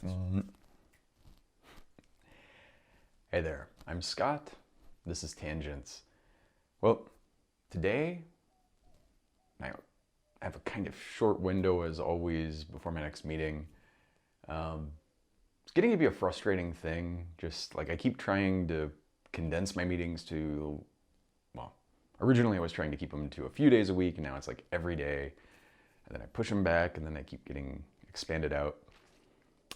Mm. Hey there, I'm Scott. This is Tangents. Well, today I have a kind of short window as always before my next meeting. It's getting to be a frustrating thing. Just like I keep trying to condense my meetings to, well, originally I was trying to keep them to a few days a week, and now it's like every day. And then I push them back, and then they keep getting expanded out.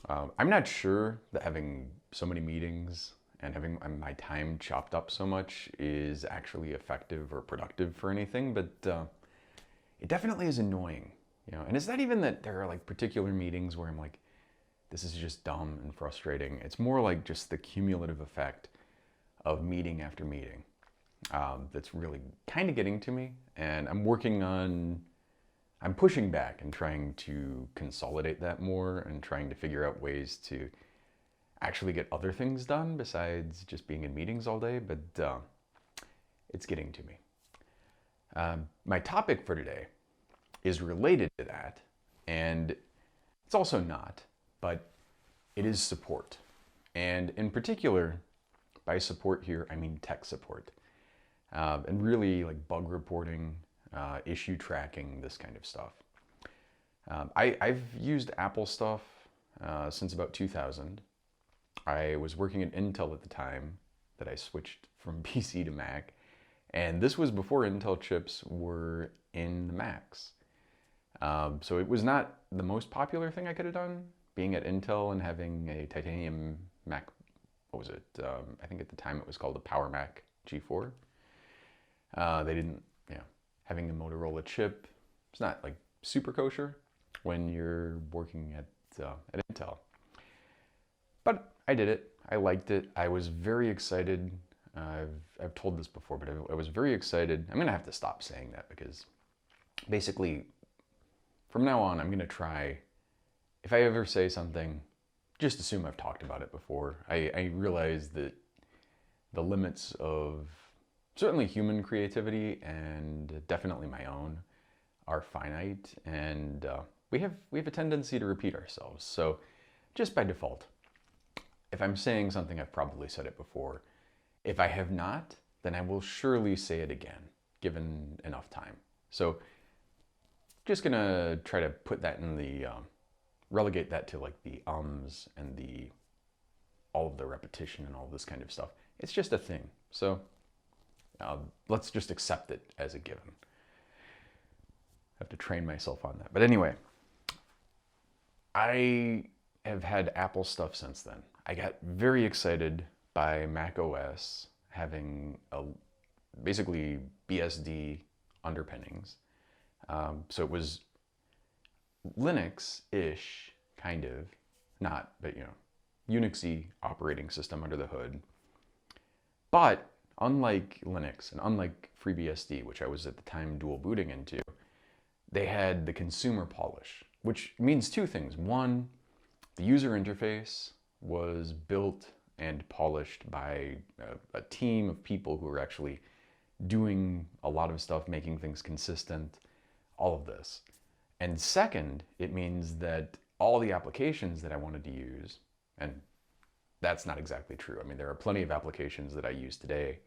I'm not sure that having so many meetings and having my time chopped up so much is actually effective or productive for anything, but it definitely is annoying, you know. And it's not even that there are like particular meetings where I'm like, this is just dumb and frustrating. It's more like just the cumulative effect of meeting after meeting that's really kind of getting to me. And I'm pushing back and trying to consolidate that more and trying to figure out ways to actually get other things done besides just being in meetings all day, but it's getting to me. My topic for today is related to that, and it's also not, but it is support. And in particular, by support here, I mean tech support. And really like bug reporting, issue tracking, this kind of stuff. I've used Apple stuff since about 2000. I was working at Intel at the time that I switched from PC to Mac, and this was before Intel chips were in the Macs. So it was not the most popular thing I could have done, being at Intel and having a titanium Mac. What was it? I think at the time it was called a Power Mac G4. They didn't, having a Motorola chip, it's not like super kosher when you're working at Intel. But I did it. I liked it. I was very excited. I've told this before, but I was very excited. I'm gonna have to stop saying that because basically from now on, I'm gonna try, if I ever say something, just assume I've talked about it before. I realize that the limits of certainly human creativity and definitely my own are finite, and we have a tendency to repeat ourselves. So just by default, if I'm saying something, I've probably said it before. If I have not, then I will surely say it again, given enough time. So just gonna try to put that in the, relegate that to like the ums and all of the repetition and all this kind of stuff. It's just a thing. So let's just accept it as a given. I have to train myself on that. But anyway, I have had Apple stuff since then. I got very excited by Mac OS having basically BSD underpinnings. So it was Linux-ish, kind of, not, but Unix-y operating system under the hood. But unlike Linux and unlike FreeBSD, which I was at the time dual booting into, they had the consumer polish, which means two things. One, the user interface was built and polished by a team of people who were actually doing a lot of stuff, making things consistent, all of this. And second, it means that all the applications that I wanted to use, and that's not exactly true. I mean, there are plenty of applications that I use today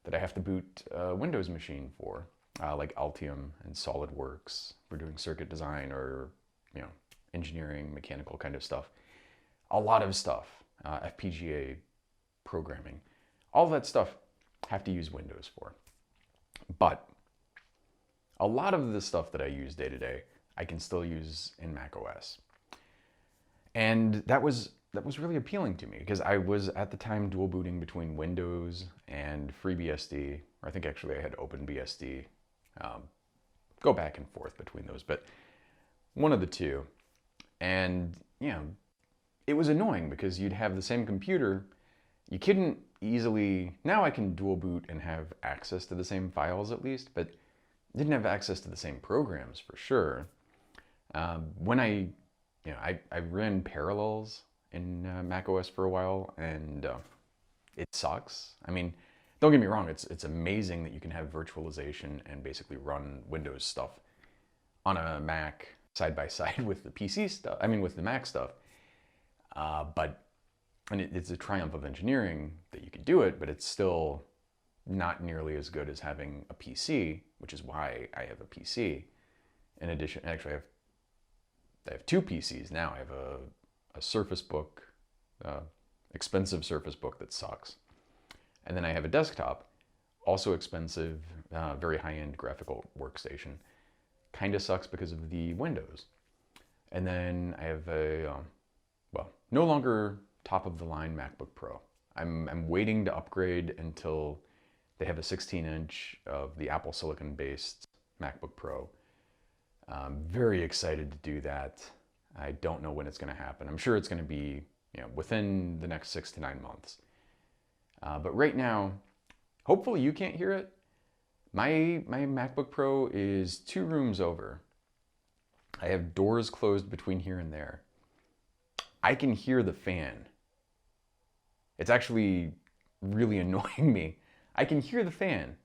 that I have to boot a Windows machine for, like Altium and SolidWorks for doing circuit design or, engineering, mechanical kind of stuff. A lot of stuff, FPGA programming, all that stuff have to use Windows for. But a lot of the stuff that I use day to day, I can still use in Mac OS. And that was really appealing to me because I was at the time dual booting between Windows and FreeBSD, or I think actually I had OpenBSD. Go back and forth between those, but one of the two. And, it was annoying because you'd have the same computer. You couldn't easily, now I can dual boot and have access to the same files at least, but didn't have access to the same programs for sure. When I ran Parallels in macOS for a while, and it sucks. I mean, don't get me wrong, it's amazing that you can have virtualization and basically run Windows stuff on a Mac side by side with the PC stuff, with the Mac stuff. And it's a triumph of engineering that you could do it, but it's still not nearly as good as having a PC, which is why I have a PC. In addition, actually, I have two PCs now. I have a Surface Book, expensive Surface Book that sucks. And then I have a desktop, also expensive, very high-end graphical workstation. Kind of sucks because of the Windows. And then I have no longer top-of-the-line MacBook Pro. I'm waiting to upgrade until they have a 16-inch of the Apple Silicon-based MacBook Pro. I'm very excited to do that. I don't know when it's going to happen. I'm sure it's going to be within the next 6 to 9 months. But right now, hopefully you can't hear it. My MacBook Pro is 2 rooms over. I have doors closed between here and there. I can hear the fan. It's actually really annoying me. I can hear the fan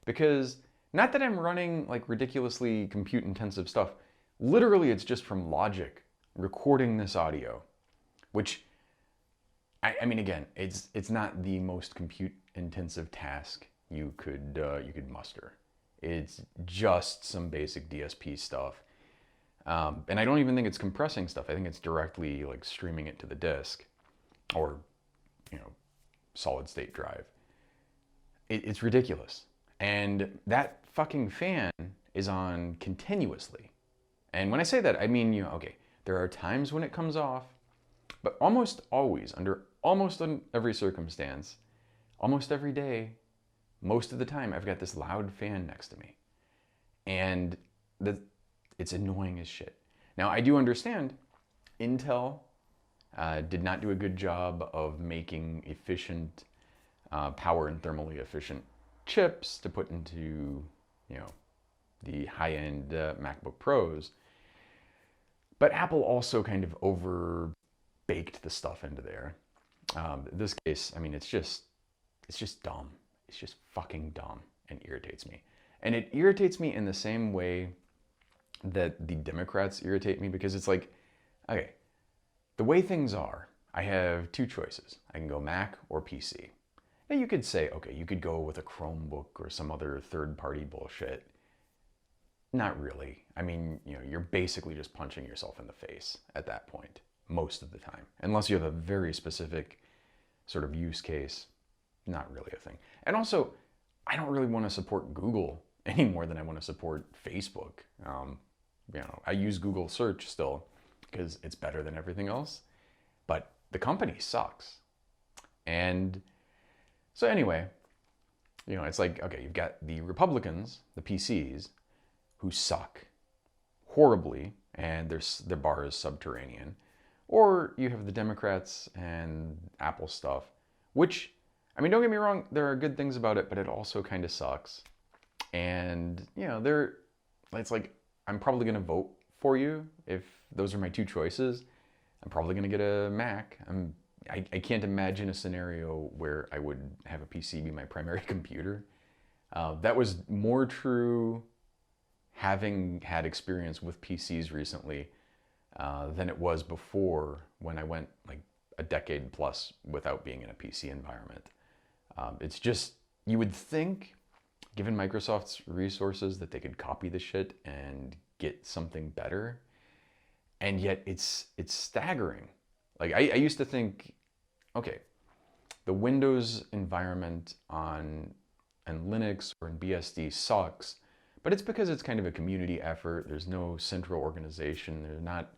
because not that I'm running like ridiculously compute intensive stuff. Literally, it's just from Logic recording this audio, which I mean, again, it's not the most compute intensive task you could muster. It's just some basic DSP stuff. And I don't even think it's compressing stuff. I think it's directly like streaming it to the disk or, solid state drive. It's ridiculous. And that fucking fan is on continuously. And when I say that, I mean, okay, there are times when it comes off, but almost always, under almost every circumstance, almost every day, most of the time, I've got this loud fan next to me. And it's annoying as shit. Now, I do understand Intel did not do a good job of making efficient, power and thermally efficient chips to put into, the high-end MacBook Pros. But Apple also kind of over-baked the stuff into there. In this case, I mean, it's just dumb. It's just fucking dumb and irritates me. And it irritates me in the same way that the Democrats irritate me, because it's like, okay, the way things are, I have 2 choices. I can go Mac or PC. Now you could say, okay, you could go with a Chromebook or some other third-party bullshit. Not really. I mean, you're basically just punching yourself in the face at that point, most of the time. Unless you have a very specific sort of use case, not really a thing. And also, I don't really want to support Google any more than I want to support Facebook. I use Google search still because it's better than everything else, but the company sucks. And so anyway, it's like, okay, you've got the Republicans, the PCs, who suck horribly, and their bar is subterranean. Or you have the Democrats and Apple stuff, which, I mean, don't get me wrong, there are good things about it, but it also kind of sucks. And, it's like, I'm probably going to vote for you if those are my 2 choices. I'm probably going to get a Mac. I can't imagine a scenario where I would have a PC be my primary computer. That was more true having had experience with PCs recently than it was before, when I went like a decade plus without being in a PC environment. It's just, you would think, given Microsoft's resources, that they could copy the shit and get something better. And yet it's staggering. Like I used to think, okay, the Windows environment on Linux or in BSD sucks, but it's because it's kind of a community effort. There's no central organization. There's not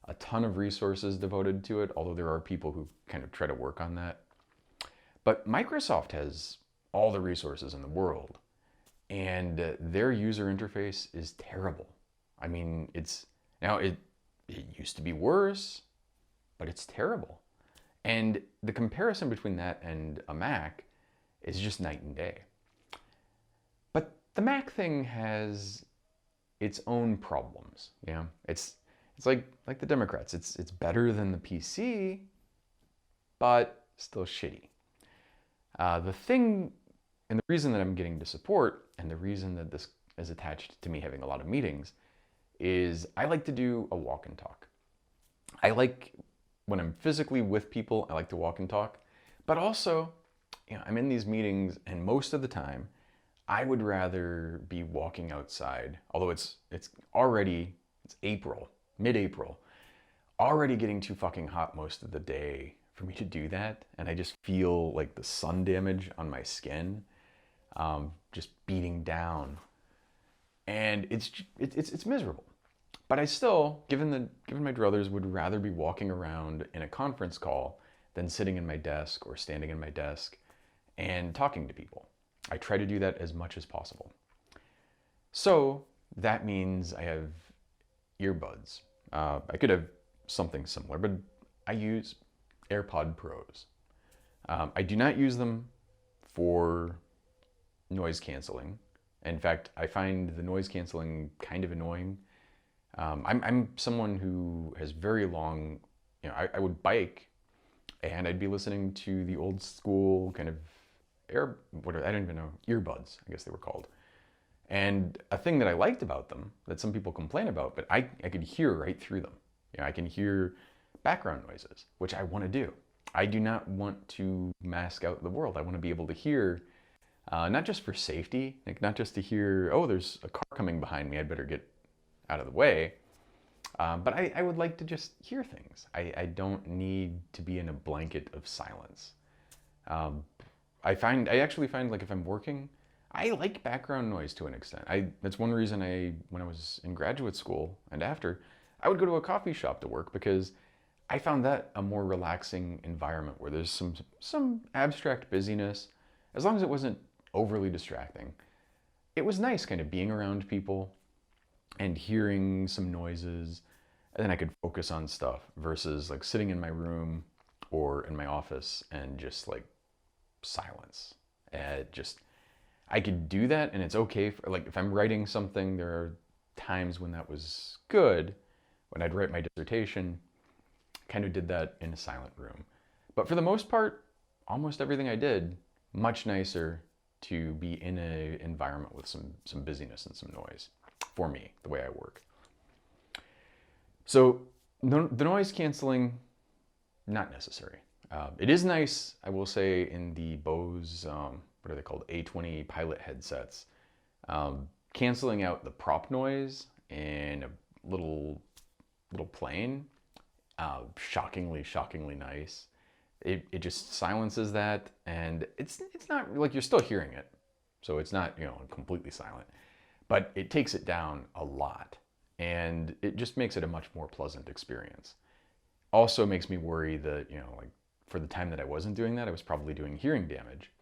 a ton of resources devoted to it, although there are people who kind of try to work on that. But Microsoft has all the resources in the world, and their user interface is terrible. I mean, it used to be worse, but it's terrible. And the comparison between that and a Mac is just night and day. But the Mac thing has its own problems. It's like the Democrats. It's better than the PC, but still shitty. The thing, and the reason that I'm getting to support, and the reason that this is attached to me having a lot of meetings, is I like to do a walk and talk. I like when I'm physically with people, I like to walk and talk. But also, I'm in these meetings, and most of the time, I would rather be walking outside. Although it's already it's April, mid-April, already getting too fucking hot most of the day for me to do that, and I just feel like the sun damage on my skin just beating down, and it's miserable. But I still, given my druthers, would rather be walking around in a conference call than sitting in my desk or standing in my desk and talking to people. I try to do that as much as possible. So that means I have earbuds. I could have something similar, but I use AirPod Pros. I do not use them for noise canceling. In fact, I find the noise canceling kind of annoying. I'm someone who has very long, I would bike and I'd be listening to the old school kind of I don't even know, earbuds, I guess they were called. And a thing that I liked about them, that some people complain about, but I could hear right through them. I can hear background noises, which I want to do. I do not want to mask out the world. I want to be able to hear, not just for safety, like not just to hear, oh, there's a car coming behind me, I'd better get out of the way. But I would like to just hear things. I don't need to be in a blanket of silence. I actually find like if I'm working, I like background noise to an extent. That's one reason when I was in graduate school and after, I would go to a coffee shop to work because I found that a more relaxing environment where there's some abstract busyness, as long as it wasn't overly distracting. It was nice kind of being around people and hearing some noises, and then I could focus on stuff versus like sitting in my room or in my office and just like silence. I could do that, and it's okay for, like, if I'm writing something, there are times when that was good. When I'd write my dissertation, kind of did that in a silent room. But for the most part, almost everything I did, much nicer to be in an environment with some busyness and some noise, for me, the way I work. So the noise canceling, not necessary. It is nice, I will say, in the Bose, what are they called, A20 Pilot headsets, canceling out the prop noise in a little plane, shockingly nice. It just silences that, and it's not like you're still hearing it, so it's not completely silent, but it takes it down a lot, and it just makes it a much more pleasant experience. Also makes me worry that like for the time that I wasn't doing that, I was probably doing hearing damage.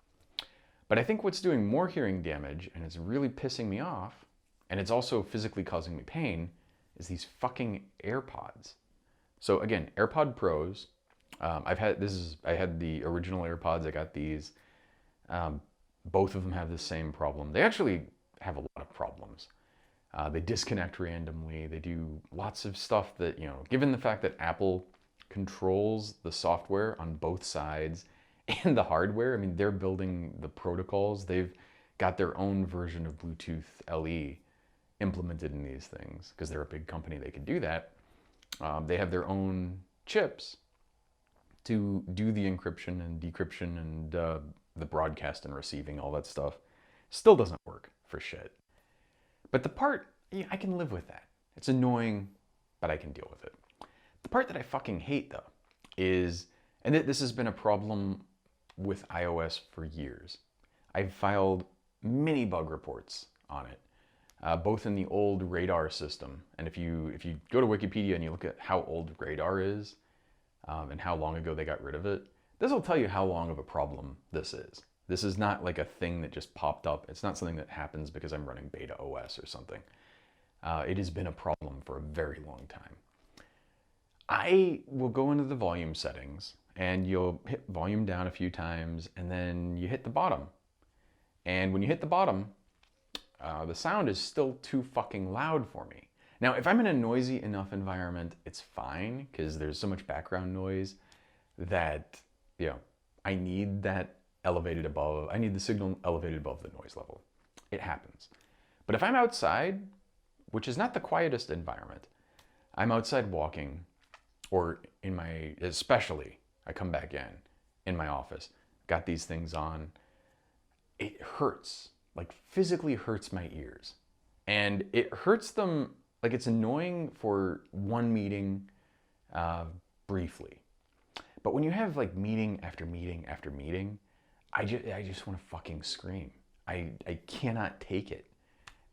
But I think what's doing more hearing damage, and it's really pissing me off, and it's also physically causing me pain, is these fucking AirPods. So again, AirPod Pros. I had the original AirPods. I got these. Both of them have the same problem. They actually have a lot of problems. They disconnect randomly. They do lots of stuff that, given the fact that Apple controls the software on both sides and the hardware, I mean, they're building the protocols. They've got their own version of Bluetooth LE implemented in these things because they're a big company. They can do that. They have their own chips to do the encryption and decryption and the broadcast and receiving, all that stuff. Still doesn't work for shit. But the part, I can live with that. It's annoying, but I can deal with it. The part that I fucking hate, though, is, and this has been a problem with iOS for years. I've filed many bug reports on it, both in the old Radar system, and if you go to Wikipedia and you look at how old Radar is, and how long ago they got rid of it, this will tell you how long of a problem this is. This is not like a thing that just popped up. It's not something that happens because I'm running Beta OS or something. It has been a problem for a very long time. I will go into the volume settings and you'll hit volume down a few times and then you hit the bottom. And when you hit the bottom, the sound is still too fucking loud for me. Now, if I'm in a noisy enough environment, it's fine because there's so much background noise that, I need that elevated above, I need the signal elevated above the noise level. It happens. But if I'm outside, which is not the quietest environment, I'm outside walking or in my, especially, I come back in my office, got these things on, it hurts, like physically hurts my ears. And it hurts them, like it's annoying for one meeting briefly. But when you have like meeting after meeting after meeting, I just want to fucking scream. I cannot take it.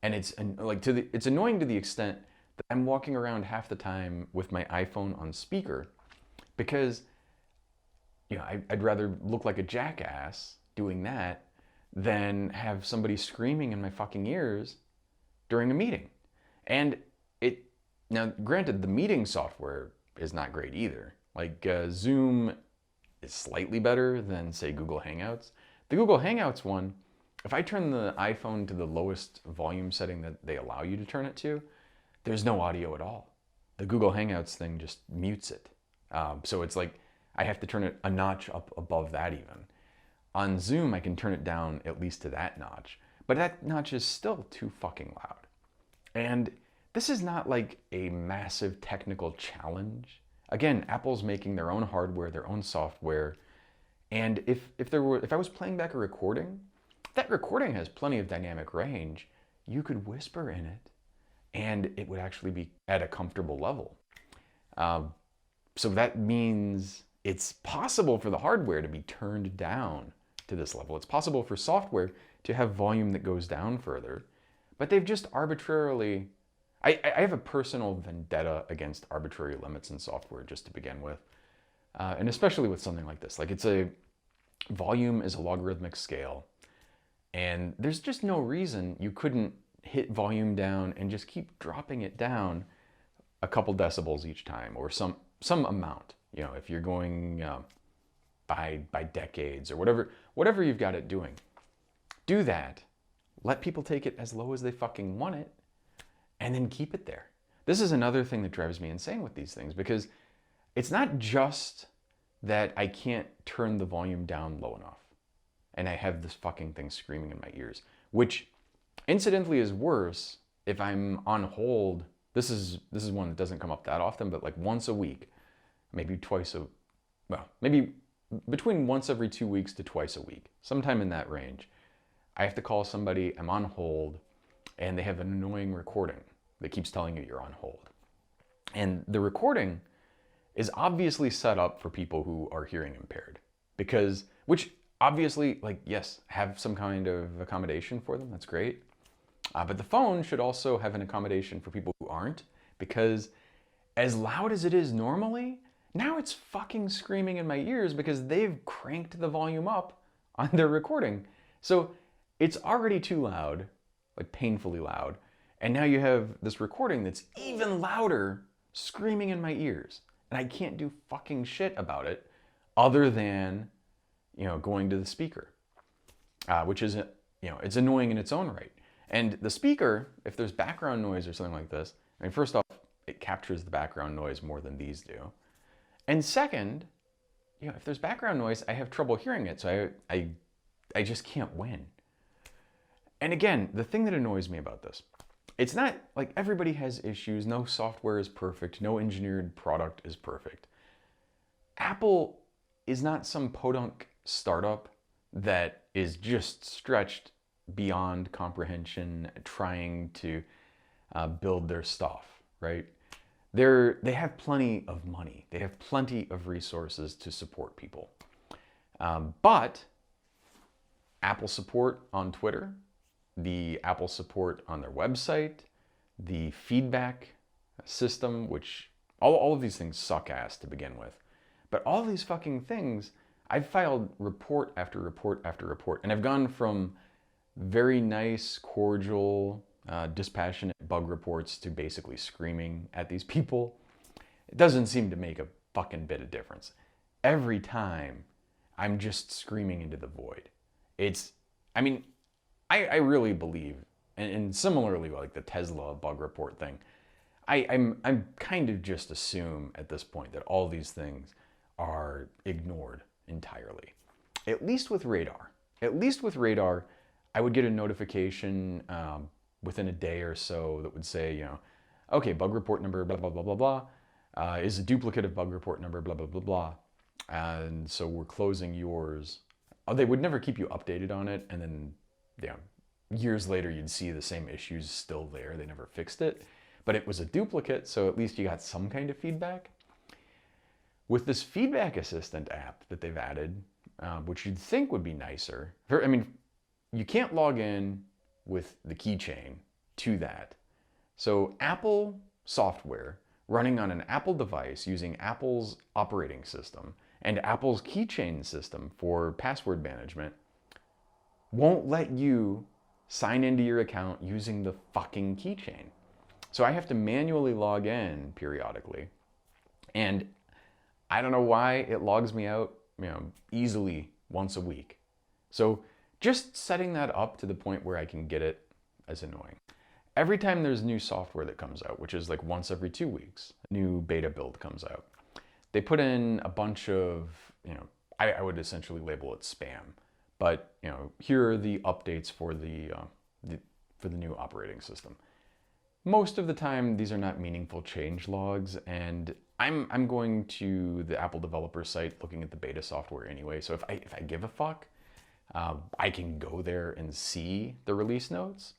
And it's like it's annoying to the extent that I'm walking around half the time with my iPhone on speaker because, you know, I'd rather look like a jackass doing that than have somebody screaming in my fucking ears during a meeting. And now granted, the meeting software is not great either. Like Zoom is slightly better than, say, Google Hangouts. The Google Hangouts one, if I turn the iPhone to the lowest volume setting that they allow you to turn it to, there's no audio at all. The Google Hangouts thing just mutes it. So it's like I have to turn it a notch up above that even. On Zoom, I can turn it down at least to that notch, but that notch is still too fucking loud. And this is not like a massive technical challenge. Again, Apple's making their own hardware, their own software, and if I was playing back a recording, that recording has plenty of dynamic range. You could whisper in it, and it would actually be at a comfortable level. So that means it's possible for the hardware to be turned down to this level. It's possible for software to have volume that goes down further, but they've just arbitrarily, I have a personal vendetta against arbitrary limits in software just to begin with. And especially with something like this. Like volume is a logarithmic scale, and there's just no reason you couldn't hit volume down and just keep dropping it down a couple decibels each time, or some amount. You know, if you're going by decades or whatever you've got it doing, do that. Let people take it as low as they fucking want it, and then keep it there. This is another thing that drives me insane with these things, because it's not just that I can't turn the volume down low enough and I have this fucking thing screaming in my ears, which incidentally is worse if I'm on hold. This is one that doesn't come up that often, but like once a week, maybe maybe between once every 2 weeks to twice a week, sometime in that range. I have to call somebody, I'm on hold, and they have an annoying recording that keeps telling you you're on hold. And the recording is obviously set up for people who are hearing impaired, which obviously, like, yes, have some kind of accommodation for them, that's great. But the phone should also have an accommodation for people who aren't, because as loud as it is normally, now it's fucking screaming in my ears because they've cranked the volume up on their recording. So it's already too loud, like painfully loud, and now you have this recording that's even louder screaming in my ears. And I can't do fucking shit about it other than, going to the speaker, which is, it's annoying in its own right. And the speaker, if there's background noise or something like this, I mean, first off, it captures the background noise more than these do. And second, if there's background noise, I have trouble hearing it. So I just can't win. And again, the thing that annoys me about this, it's not like everybody has issues. No software is perfect. No engineered product is perfect. Apple is not some podunk startup that is just stretched beyond comprehension trying to build their stuff, right? They have plenty of money. They have plenty of resources to support people. But Apple support on Twitter, the Apple support on their website, the feedback system, which all of these things suck ass to begin with. But all these fucking things, I've filed report after report after report, and I've gone from very nice, cordial, dispassionate bug reports to basically screaming at these people. It doesn't seem to make a fucking bit of difference. Every time, I'm just screaming into the void. I really believe, and similarly like the Tesla bug report thing, I'm kind of just assume at this point that all these things are ignored entirely. At least with Radar. At least with Radar, I would get a notification within a day or so that would say, okay, bug report number, blah, blah, blah, blah, blah. is a duplicate of bug report number, blah, blah, blah, blah. And so we're closing yours. Oh, they would never keep you updated on it. And then, yeah, years later, you'd see the same issues still there. They never fixed it, but it was a duplicate. So at least you got some kind of feedback. With this Feedback Assistant app that they've added, which you'd think would be nicer. I mean, you can't log in with the keychain to that. So Apple software running on an Apple device using Apple's operating system and Apple's keychain system for password management won't let you sign into your account using the fucking keychain. So I have to manually log in periodically. And I don't know why it logs me out, easily once a week. So just setting that up to the point where I can get it is annoying. Every time there's new software that comes out, which is like once every 2 weeks, a new beta build comes out, they put in a bunch of, I would essentially label it spam, but here are the updates for the new operating system. Most of the time, these are not meaningful change logs, and I'm going to the Apple developer site looking at the beta software anyway. So if I give a fuck, I can go there and see the release notes.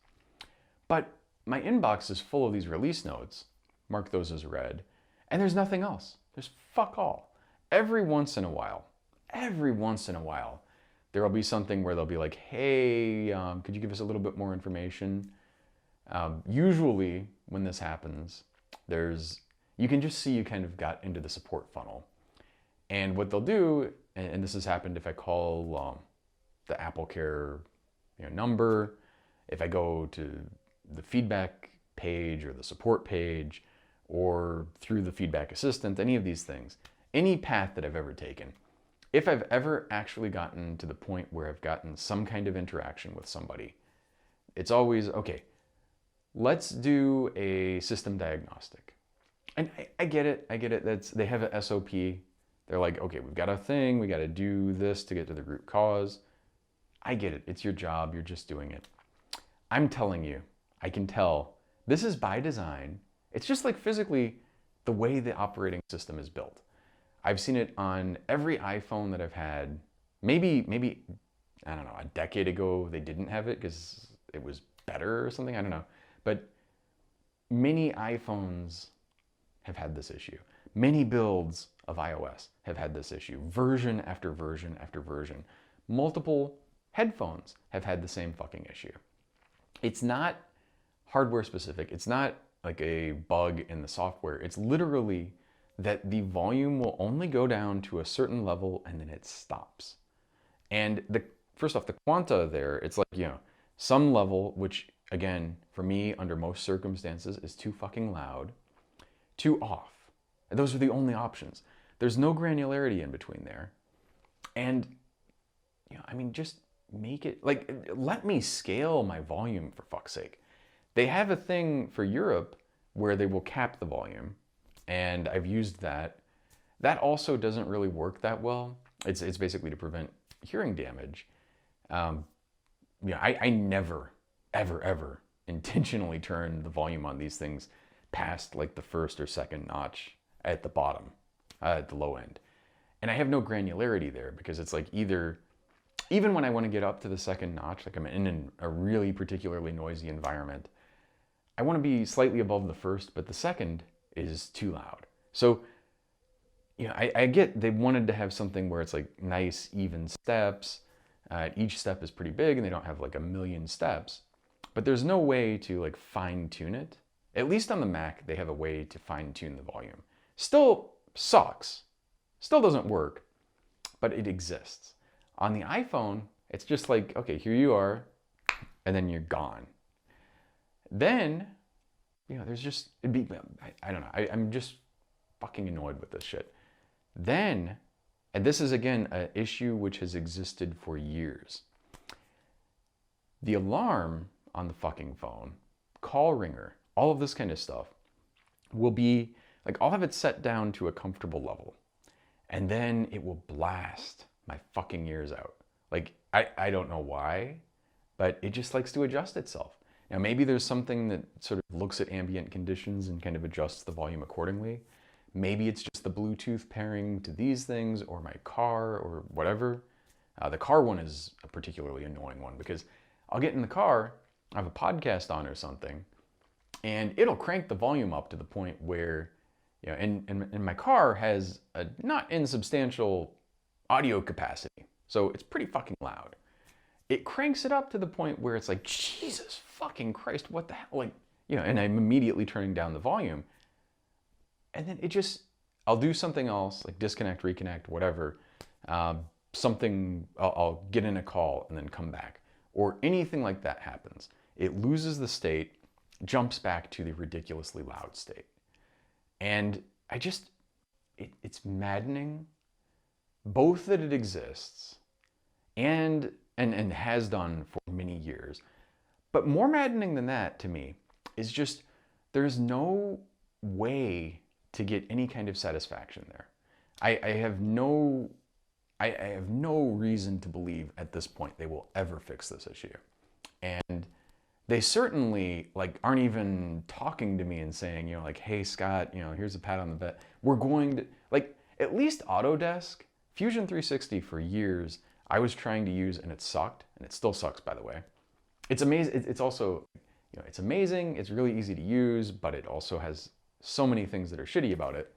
But my inbox is full of these release notes, mark those as read, and there's nothing else. There's fuck all. Every once in a while, there'll be something where they'll be like, hey, could you give us a little bit more information? Usually when this happens, you can just see you kind of got into the support funnel. And what they'll do, and this has happened if I call the Apple Care number, if I go to the feedback page or the support page or through the Feedback Assistant, any of these things, any path that I've ever taken, if I've ever actually gotten to the point where I've gotten some kind of interaction with somebody, it's always, okay, let's do a system diagnostic. And I get it. They have an SOP. They're like, okay, we've got a thing. We got to do this to get to the root cause. I get it. It's your job. You're just doing it. I'm telling you, I can tell this is by design. It's just like physically the way the operating system is built. I've seen it on every iPhone that I've had. Maybe, I don't know, a decade ago they didn't have it because it was better or something. I don't know. But many iPhones have had this issue. Many builds of iOS have had this issue. Version after version after version. Multiple headphones have had the same fucking issue. It's not hardware specific. It's not like a bug in the software. It's literally that the volume will only go down to a certain level and then it stops. And first off, the quanta there, it's like, some level, which again, for me, under most circumstances, is too fucking loud, too off. And those are the only options. There's no granularity in between there. And, just make it, let me scale my volume for fuck's sake. They have a thing for Europe where they will cap the volume, and I've used that. That also doesn't really work that well. It's basically to prevent hearing damage. I never, ever intentionally turn the volume on these things past like the first or second notch at the bottom, at the low end. And I have no granularity there because it's like even when I want to get up to the second notch, like I'm in a really particularly noisy environment, I want to be slightly above the first, but the second is too loud. So, I get they wanted to have something where it's like nice, even steps. Each step is pretty big and they don't have like a million steps, but there's no way to like fine tune it. At least on the Mac, they have a way to fine tune the volume. Still sucks, still doesn't work, but it exists. On the iPhone, it's just like, okay, here you are, and then you're gone. Then, there's just, I don't know, I'm just fucking annoyed with this shit. Then, and this is again an issue which has existed for years. The alarm on the fucking phone, call ringer, all of this kind of stuff will be, like I'll have it set down to a comfortable level. And then it will blast my fucking ears out. Like, I don't know why, but it just likes to adjust itself. Now maybe there's something that sort of looks at ambient conditions and kind of adjusts the volume accordingly. Maybe it's just the Bluetooth pairing to these things or my car or whatever. The car one is a particularly annoying one because I'll get in the car, I have a podcast on or something, and it'll crank the volume up to the point where, you know, and my car has a not insubstantial audio capacity, so it's pretty fucking loud. It cranks it up to the point where it's like, Jesus fucking Christ, what the hell? Like, you know, and I'm immediately turning down the volume. And then I'll do something else, like disconnect, reconnect, whatever. I'll get in a call and then come back. Or anything like that happens. It loses the state, jumps back to the ridiculously loud state. And it's maddening, both that it exists and has done for many years. But more maddening than that to me is just there's no way to get any kind of satisfaction there. I have no reason to believe at this point they will ever fix this issue. And they certainly aren't even talking to me and saying, you know, like, hey Scott, you know, here's a pat on the back. We're going to, at least Autodesk, Fusion 360 for years, I was trying to use and it sucked, and it still sucks, by the way. It's amazing. It's also, you know, it's amazing. It's really easy to use, but it also has so many things that are shitty about it.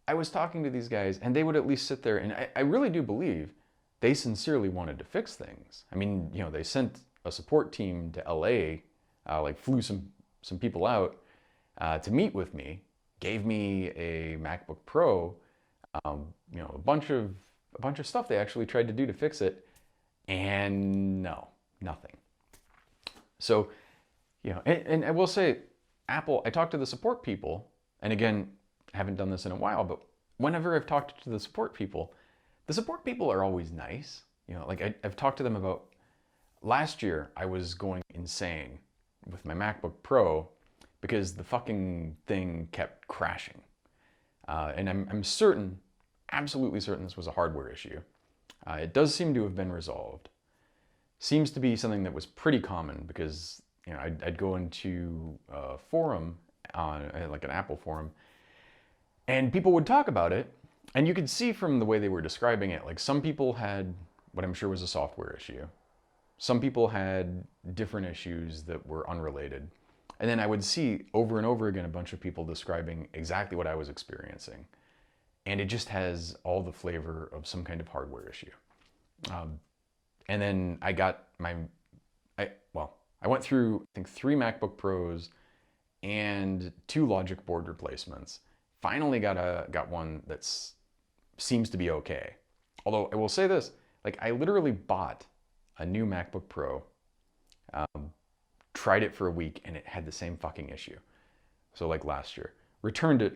I was talking to these guys and they would at least sit there, and I really do believe they sincerely wanted to fix things. I mean, you know, they sent a support team to LA, flew some people out to meet with me, gave me a MacBook Pro, you know, a bunch of stuff they actually tried to do to fix it, and no, nothing. So, you know, and I will say, Apple, I talked to the support people, and again, I haven't done this in a while, but whenever I've talked to the support people are always nice. You know, like I've talked to them about, last year I was going insane with my MacBook Pro because the fucking thing kept crashing. And I'm certain, absolutely certain this was a hardware issue. It does seem to have been resolved. Seems to be something that was pretty common because, you know, I'd go into a forum, like an Apple forum, and people would talk about it, and you could see from the way they were describing it, like some people had what I'm sure was a software issue. Some people had different issues that were unrelated. And then I would see over and over again a bunch of people describing exactly what I was experiencing. And it just has all the flavor of some kind of hardware issue. And then I got I went through, I think, 3 MacBook Pros and 2 Logic board replacements. Finally got one that seems to be okay. Although I will say this, like, I literally bought a new MacBook Pro, tried it for a week, and it had the same fucking issue. So like last year, returned it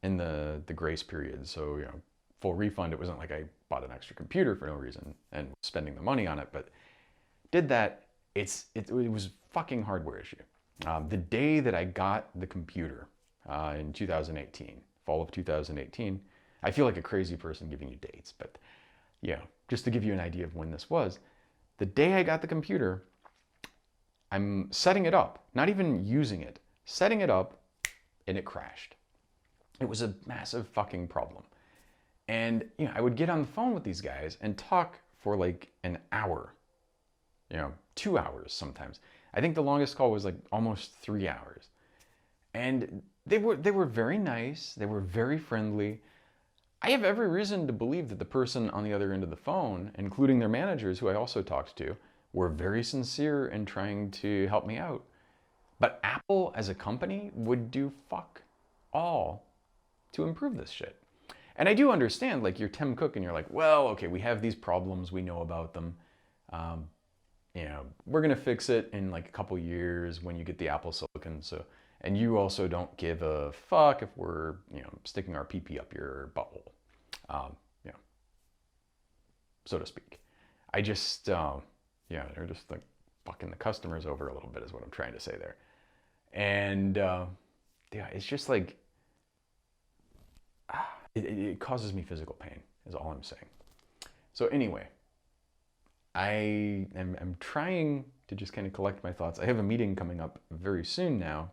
in the grace period. So, you know, full refund. It wasn't like I bought an extra computer for no reason and spending the money on it, but did that. It was fucking hardware issue. The day that I got the computer in 2018, fall of 2018, I feel like a crazy person giving you dates, but yeah, just to give you an idea of when this was, the day I got the computer, I'm setting it up, not even using it, setting it up, and it crashed. It was a massive fucking problem. And, you know, I would get on the phone with these guys and talk for like an hour, you know, 2 hours sometimes. I think the longest call was like almost 3 hours. And they were very nice. They were very friendly. I have every reason to believe that the person on the other end of the phone, including their managers, who I also talked to, were very sincere in trying to help me out. But Apple as a company would do fuck all to improve this shit. And I do understand, like, you're Tim Cook and you're like, well, okay, we have these problems, we know about them. You know, we're gonna fix it in like a couple years when you get the Apple Silicon. So, and you also don't give a fuck if we're, you know, sticking our PP up your butthole, you know, so to speak. I just, yeah, they're just like fucking the customers over a little bit is what I'm trying to say there. And yeah, it's just like, it causes me physical pain is all I'm saying. So anyway, I'm trying to just kind of collect my thoughts. I have a meeting coming up very soon now,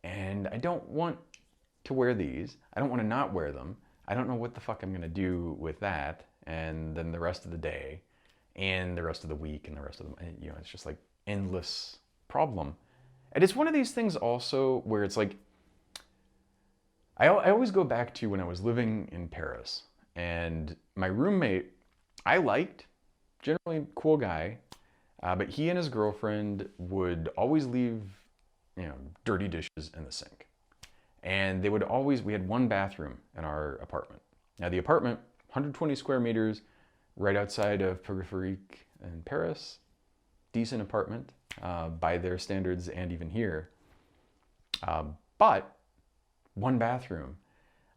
and I don't want to wear these. I don't want to not wear them. I don't know what the fuck I'm going to do with that. And then the rest of the day and the rest of the week and the rest of the, it's just like endless problem. And it's one of these things also where it's like, I always go back to when I was living in Paris, and my roommate, I liked, generally cool guy, but he and his girlfriend would always leave, dirty dishes in the sink. And they would always, we had one bathroom in our apartment. Now the apartment, 120 square meters, right outside of Périphérique in Paris, decent apartment by their standards and even here. But one bathroom.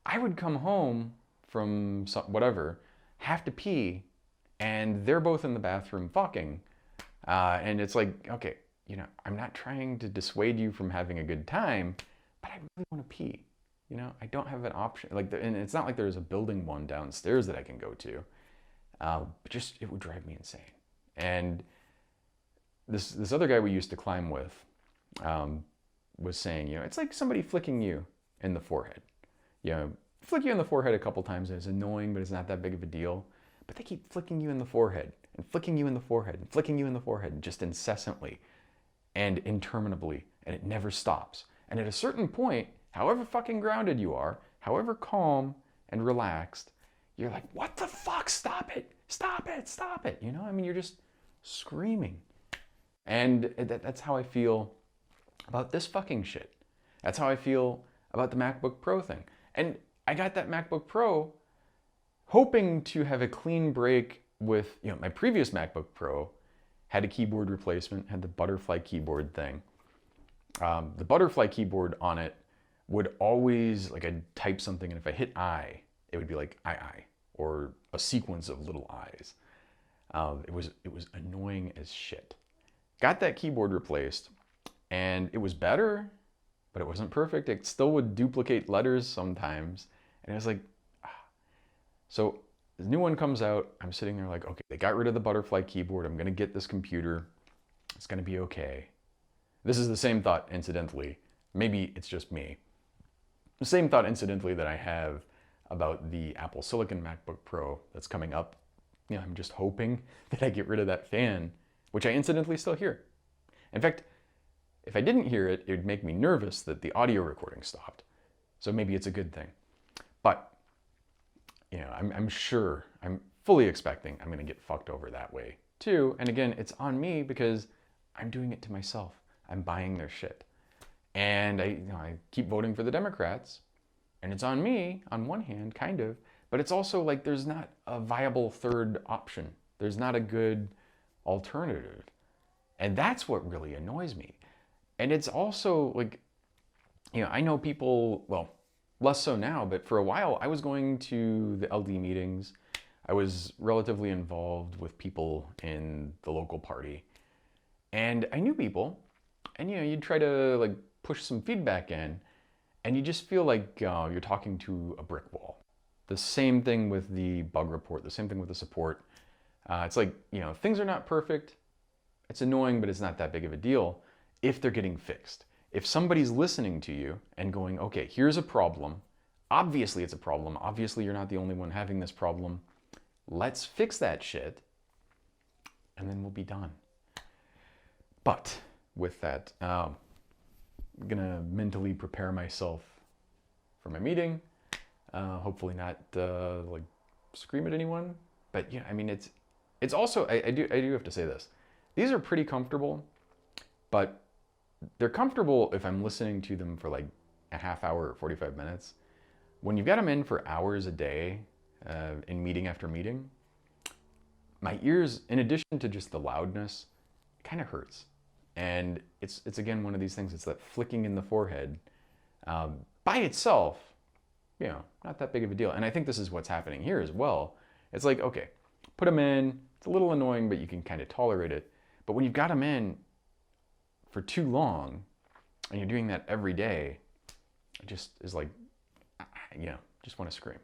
I would come home from whatever, have to pee, and they're both in the bathroom fucking. And it's like, okay, I'm not trying to dissuade you from having a good time, but I really want to pee. I don't have an option. And it's not like there's a building one downstairs that I can go to. But just, it would drive me insane. And this other guy we used to climb with was saying, it's like somebody flicking you in the forehead. Flick you in the forehead a couple times and it's annoying, but it's not that big of a deal. But they keep flicking you in the forehead and flicking you in the forehead and flicking you in the forehead just incessantly and interminably, and it never stops. And at a certain point, however fucking grounded you are, however calm and relaxed, you're like, what the fuck? Stop it. Stop it. Stop it. You're just screaming. And that's how I feel about this fucking shit. That's how I feel about the MacBook Pro thing. And I got that MacBook Pro hoping to have a clean break with, my previous MacBook Pro had a keyboard replacement, had the butterfly keyboard thing. The butterfly keyboard on it would always, I'd type something, and if I hit I, it would be like I, or a sequence of little I's. It was annoying as shit. Got that keyboard replaced, and it was better, but it wasn't perfect. It still would duplicate letters sometimes, and it was like, So the new one comes out, I'm sitting there like, okay, they got rid of the butterfly keyboard, I'm gonna get this computer, it's gonna be okay. This is the same thought, incidentally, maybe it's just me, the same thought, incidentally, that I have about the Apple Silicon MacBook Pro that's coming up. I'm just hoping that I get rid of that fan, which I incidentally still hear. In fact, if I didn't hear it, it would make me nervous that the audio recording stopped. So maybe it's a good thing. But, I'm sure, I'm fully expecting I'm gonna get fucked over that way too. And again, it's on me because I'm doing it to myself. I'm buying their shit. And I keep voting for the Democrats, and it's on me on one hand, kind of, but it's also like there's not a viable third option. There's not a good alternative. And that's what really annoys me. And it's also like, I know people, well, less so now, but for a while I was going to the LD meetings. I was relatively involved with people in the local party. And I knew people, and you'd try to push some feedback in, and you just feel like you're talking to a brick wall. The same thing with the bug report, the same thing with the support. It's like, things are not perfect. It's annoying, but it's not that big of a deal if they're getting fixed. If somebody's listening to you and going, okay, here's a problem. Obviously it's a problem. Obviously you're not the only one having this problem. Let's fix that shit, and then we'll be done. But with that, I'm gonna mentally prepare myself for my meeting. Hopefully not scream at anyone. But it's also, I do have to say this. These are pretty comfortable, but they're comfortable if I'm listening to them for a half hour or 45 minutes. When you've got them in for hours a day, in meeting after meeting, my ears, in addition to just the loudness, kind of hurts. And it's again one of these things, it's that flicking in the forehead. By itself, not that big of a deal. And I think this is what's happening here as well. It's like, okay, put them in, it's a little annoying, but you can kind of tolerate it. But when you've got them in for too long, and you're doing that every day, it just is like, just want to scream.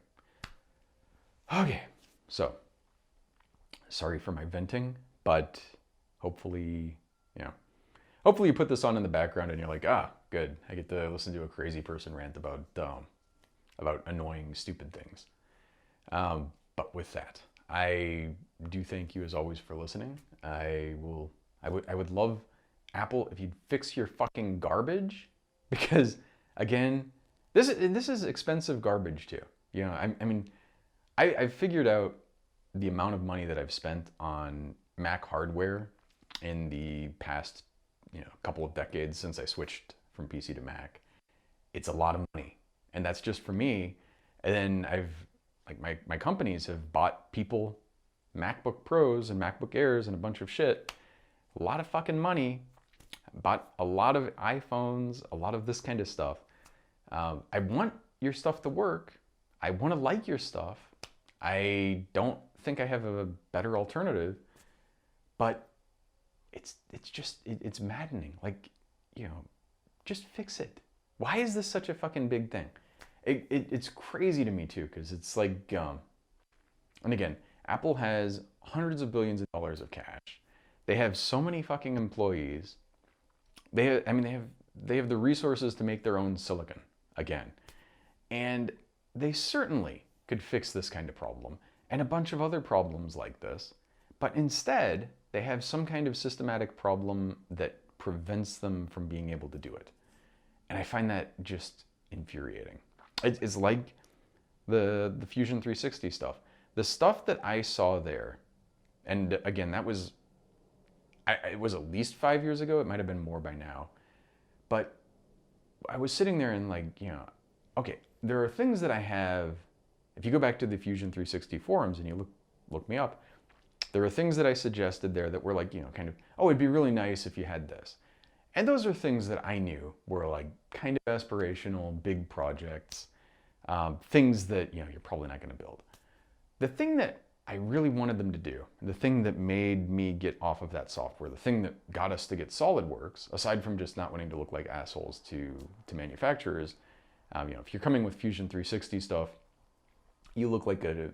Okay, so, sorry for my venting, but hopefully, hopefully you put this on in the background and you're like, good, I get to listen to a crazy person rant about about annoying, stupid things. But with that, I do thank you as always for listening. I would love, Apple, if you'd fix your fucking garbage, because again, this is expensive garbage too. You know, I mean, I've figured out the amount of money that I've spent on Mac hardware in the past, couple of decades since I switched from PC to Mac. It's a lot of money, and that's just for me. And then my companies have bought people MacBook Pros and MacBook Airs and a bunch of shit. A lot of fucking money. Bought a lot of iPhones, a lot of this kind of stuff. I want your stuff to work. I want to like your stuff. I don't think I have a better alternative, but it's maddening. Like, just fix it. Why is this such a fucking big thing? It's crazy to me too, because it's like, and again, Apple has hundreds of billions of dollars of cash. They have so many fucking employees. They have the resources to make their own silicon again. And they certainly could fix this kind of problem and a bunch of other problems like this. But instead, they have some kind of systematic problem that prevents them from being able to do it. And I find that just infuriating. It's like the Fusion 360 stuff. The stuff that I saw there, and again, it was at least 5 years ago. It might have been more by now. But I was sitting there and like, okay, there are things that I have. If you go back to the Fusion 360 forums and you look me up, there are things that I suggested there that were like, kind of, oh, it'd be really nice if you had this. And those are things that I knew were like kind of aspirational, big projects, things that, you're probably not going to build. The thing that I really wanted them to do, the thing that made me get off of that software, the thing that got us to get SolidWorks, aside from just not wanting to look like assholes to manufacturers, if you're coming with Fusion 360 stuff, you look like an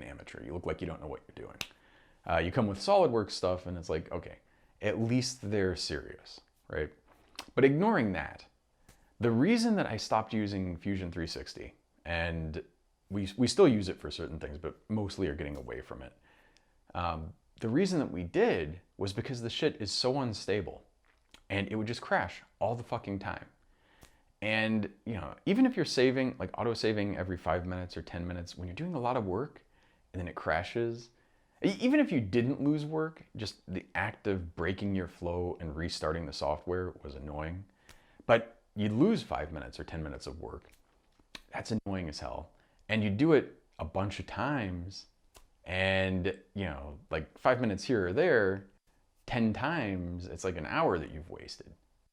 amateur. You look like you don't know what you're doing. You come with SolidWorks stuff, and it's like, okay, at least they're serious, right? But ignoring that, the reason that I stopped using Fusion 360, and we still use it for certain things, but mostly are getting away from it. The reason that we did was because the shit is so unstable, and it would just crash all the fucking time. And, even if you're saving, like auto-saving every 5 minutes or 10 minutes, when you're doing a lot of work and then it crashes, even if you didn't lose work, just the act of breaking your flow and restarting the software was annoying. But you'd lose 5 minutes or 10 minutes of work. That's annoying as hell. And you do it a bunch of times, and, like 5 minutes here or there, 10 times, it's like an hour that you've wasted.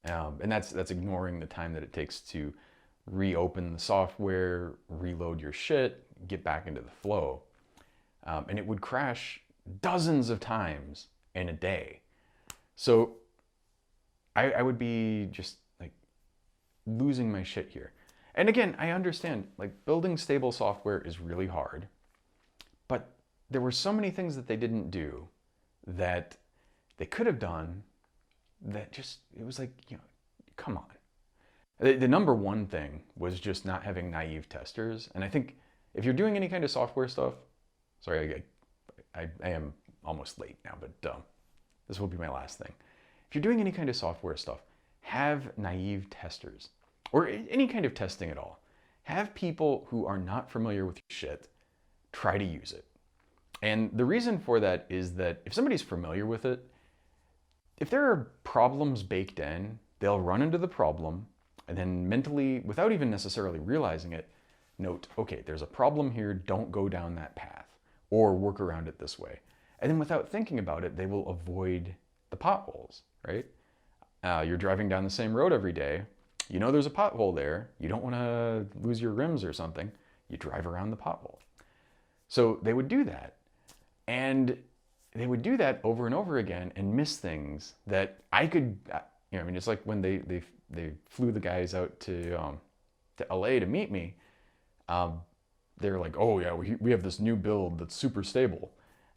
And that's ignoring the time that it takes to reopen the software, reload your shit, get back into the flow. And it would crash dozens of times in a day. So I would be just like losing my shit here. And again, I understand, like, building stable software is really hard, but there were so many things that they didn't do that they could have done that just, it was like, come on. The number one thing was just not having naive testers. And I think if you're doing any kind of software stuff, sorry, I am almost late now, but this will be my last thing. If you're doing any kind of software stuff, have naive testers, or any kind of testing at all. Have people who are not familiar with your shit try to use it. And the reason for that is that if somebody's familiar with it, if there are problems baked in, they'll run into the problem and then mentally, without even necessarily realizing it, note, okay, there's a problem here, don't go down that path, or work around it this way. And then without thinking about it, they will avoid the potholes, right? You're driving down the same road every day, there's a pothole there, you don't want to lose your rims or something, you drive around the pothole. So they would do that. And they would do that over and over again and miss things that I could, it's like when they flew the guys out to LA to meet me. They're like, oh yeah, we have this new build that's super stable.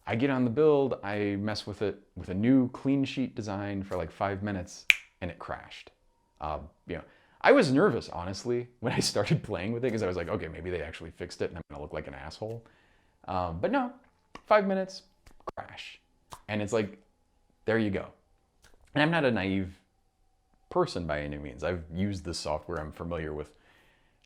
I get on the build, I mess with it with a new clean sheet design for like 5 minutes, and it crashed. I was nervous, honestly, when I started playing with it because I was like, okay, maybe they actually fixed it and I'm gonna look like an asshole. But no, 5 minutes, crash. And it's like, there you go. And I'm not a naive person by any means. I've used this software, I'm familiar with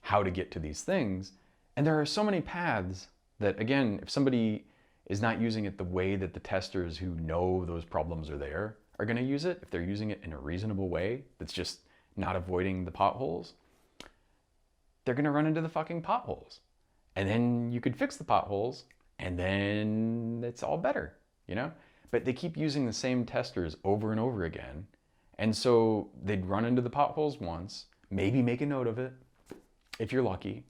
how to get to these things. And there are so many paths that, again, if somebody is not using it the way that the testers who know those problems are there are going to use it, if they're using it in a reasonable way that's just not avoiding the potholes, they're going to run into the fucking potholes. And then you could fix the potholes and then it's all better, you know? But they keep using the same testers over and over again. And so they'd run into the potholes once, maybe make a note of it, if you're lucky,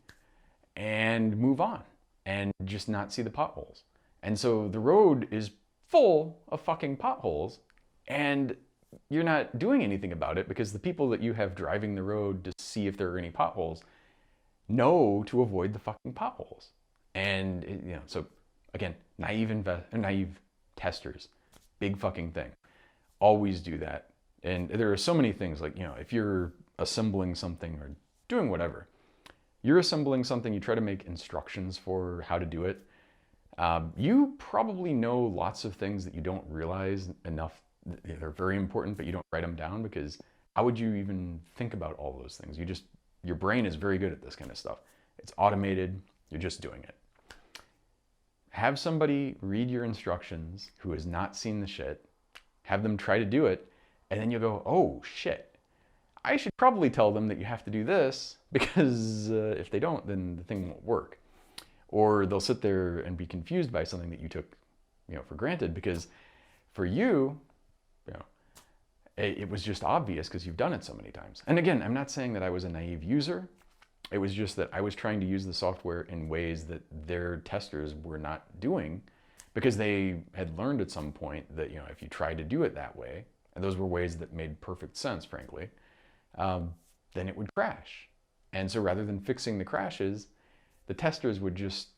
and move on and just not see the potholes. And so the road is full of fucking potholes and you're not doing anything about it because the people that you have driving the road to see if there are any potholes know to avoid the fucking potholes. And you know, so again, naive testers, big fucking thing. Always do that. And there are so many things like, you know, if you're assembling something or doing whatever, you're assembling something, you try to make instructions for how to do it. You probably know lots of things that you don't realize enough. They're very important, but you don't write them down because how would you even think about all those things? Your brain is very good at this kind of stuff. It's automated, you're just doing it. Have somebody read your instructions who has not seen the shit, have them try to do it, and then you'll go, oh shit, I should probably tell them that you have to do this because if they don't, then the thing won't work. Or they'll sit there and be confused by something that you took, you know, for granted because for you, you know, it was just obvious because you've done it so many times. And again, I'm not saying that I was a naive user. It was just that I was trying to use the software in ways that their testers were not doing because they had learned at some point that, you know, if you tried to do it that way, and those were ways that made perfect sense, frankly, then it would crash. And so rather than fixing the crashes, the testers would just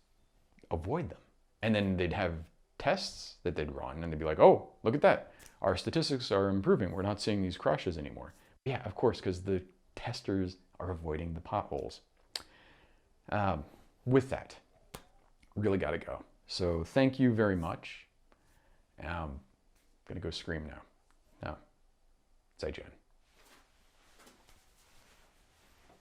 avoid them. And then they'd have tests that they'd run and they'd be like, oh, look at that. Our statistics are improving. We're not seeing these crashes anymore. Yeah, of course, because the testers are avoiding the potholes. With that, really got to go. So thank you very much. I'm going to go scream now. No, Zaijian.